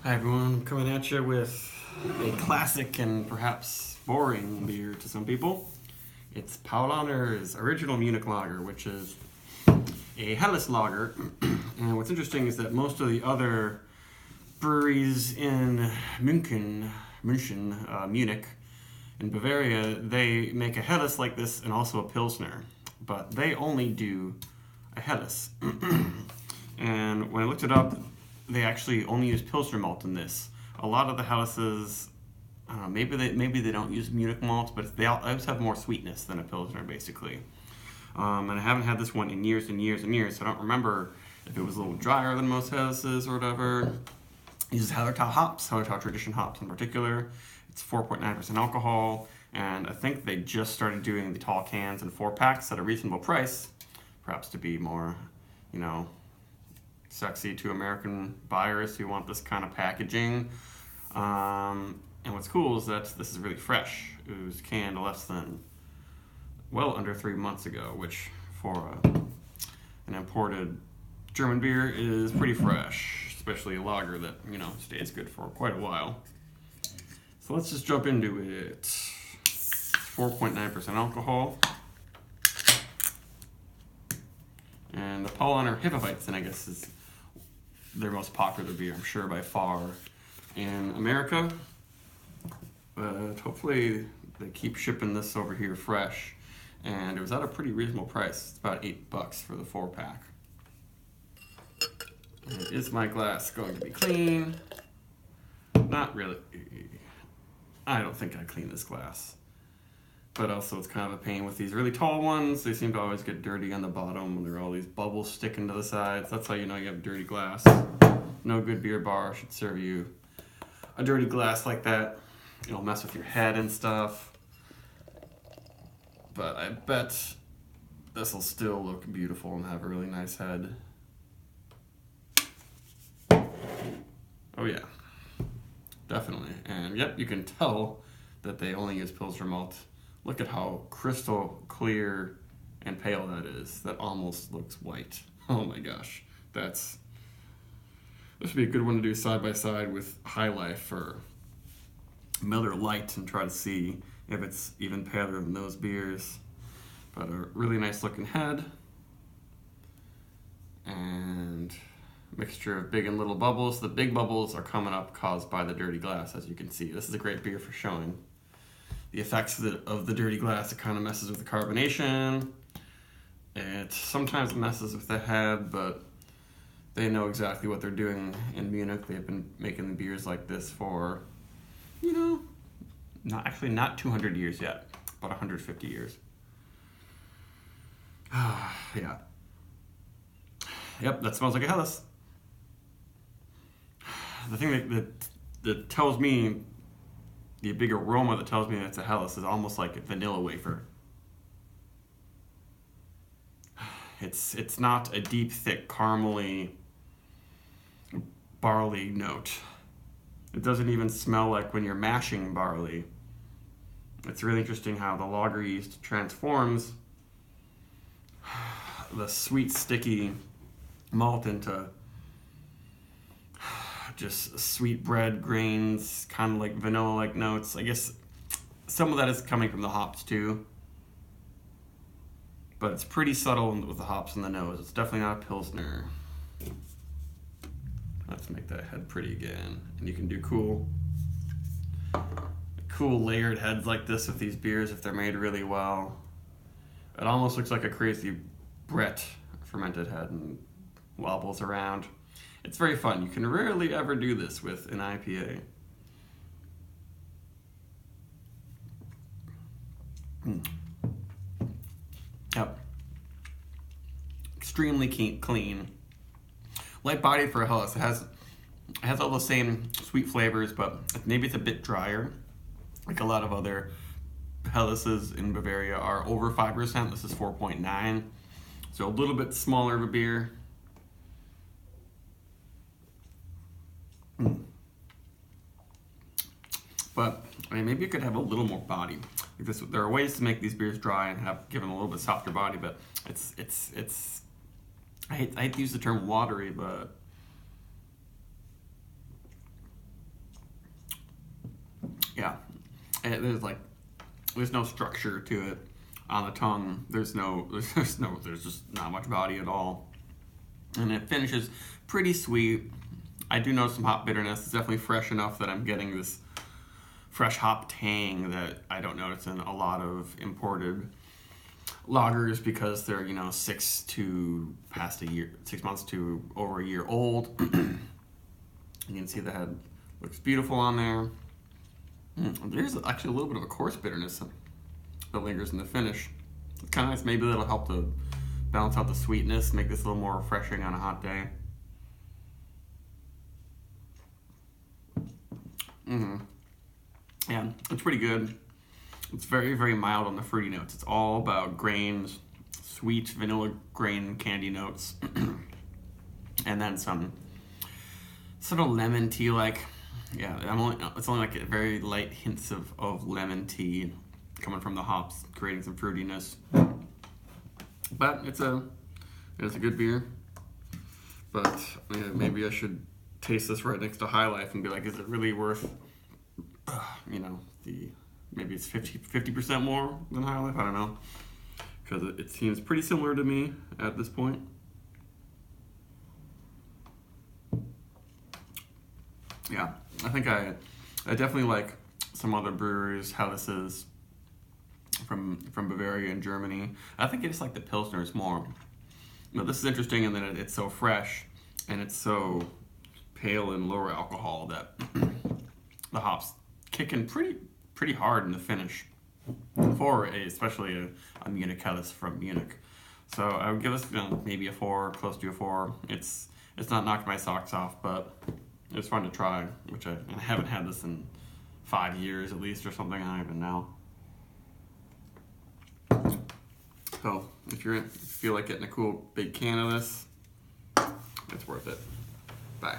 Hi everyone, I'm coming at you with a classic and perhaps boring beer to some people. It's Paulaner's original Munich lager, which is a Helles lager. And what's interesting is that most of the other breweries in Munich, in Bavaria, they make a Helles like this and also a Pilsner. But they only do a Helles. And when I looked it up, they actually only use Pilsner malt in this. A lot of the Helleses, I don't know, maybe they don't use Munich malt, but they always have more sweetness than a Pilsner, basically. And I haven't had this one in years and years and years, so I don't remember if it was a little drier than most Helleses or whatever. It uses Hallertau hops, Hallertau tradition hops in particular. It's 4.9% alcohol, and I think they just started doing the tall cans and 4-packs at a reasonable price, perhaps to be more, sexy to American buyers who want this kind of packaging. And what's cool is that this is really fresh. It was canned well under 3 months ago, which for an imported German beer is pretty fresh, especially a lager that, stays good for quite a while. So let's just jump into it. 4.9% alcohol. And the Paulaner Hefeweizen, I guess, is their most popular beer, I'm sure, by far in America. But hopefully they keep shipping this over here fresh. And it was at a pretty reasonable price. It's about $8 for the 4-pack. Is my glass going to be clean? Not really. I don't think I clean this glass. But also it's kind of a pain with these really tall ones. They seem to always get dirty on the bottom when there are all these bubbles sticking to the sides. That's how you know you have dirty glass. No good beer bar should serve you a dirty glass like that. It'll mess with your head and stuff. But I bet this will still look beautiful and have a really nice head. Oh yeah, definitely. And yep, you can tell that they only use Pilsner malt. Look at how crystal clear and pale that is. That almost looks white. Oh my gosh. This would be a good one to do side by side with High Life or Miller Lite and try to see if it's even paler than those beers. But a really nice looking head. And mixture of big and little bubbles. The big bubbles are coming up caused by the dirty glass, as you can see. This is a great beer for showing the effects of the dirty glass. It kind of messes with the carbonation. It sometimes messes with the head, but they know exactly what they're doing in Munich. They've been making the beers like this for, not 200 years yet, but 150 years. Yeah. Yep, that smells like a Helles. The thing that tells me, the big aroma that tells me that it's a Helles is almost like a vanilla wafer. It's not a deep, thick, caramely barley note. It doesn't even smell like when you're mashing barley. It's really interesting how the lager yeast transforms the sweet, sticky malt into just sweet bread grains, kind of like vanilla-like notes. I guess some of that is coming from the hops too, but it's pretty subtle with the hops in the nose. It's definitely not a Pilsner. Let's make that head pretty again. And you can do cool layered heads like this with these beers if they're made really well. It almost looks like a crazy Brett fermented head and wobbles around. It's very fun. You can rarely ever do this with an IPA. Yep. Extremely clean. Light bodied for a Helles. It has all the same sweet flavors, but maybe it's a bit drier. Like a lot of other Helleses in Bavaria are over 5%. This is 4.9. So a little bit smaller of a beer. But maybe it could have a little more body. There are ways to make these beers dry and give them a little bit softer body, but it's I hate to use the term watery, but there's no structure to it on the tongue. There's just not much body at all, and it finishes pretty sweet. I do notice some hop bitterness. It's definitely fresh enough that I'm getting this fresh hop tang that I don't notice in a lot of imported lagers because they're 6 months to over a year old. You can see the head looks beautiful on there. There's actually a little bit of a coarse bitterness that lingers in the finish. It's kind of nice. Maybe that'll help to balance out the sweetness, make this a little more refreshing on a hot day. Yeah, it's pretty good. It's very, very mild on the fruity notes. It's all about grains, sweet vanilla grain candy notes, and then some sort of lemon tea like. Yeah, it's only like very light hints of lemon tea coming from the hops, creating some fruitiness. But it's a good beer. But maybe I should taste this right next to High Life and be like, is it really worth, maybe it's 50% more than High Life? I don't know. Because it seems pretty similar to me at this point. Yeah, I think I definitely like some other breweries, Helles's from Bavaria and Germany. I think I just like the Pilsners more. This is interesting in that it's so fresh and it's so pale and lower alcohol that the hops kick in pretty hard in the finish for especially a Munich Helles from Munich. So I would give this maybe a 4, close to a 4. It's not knocked my socks off, but it's fun to try, which I haven't had this in 5 years at least or something. I don't even know. So if you feel like getting a cool big can of this, it's worth it. Bye.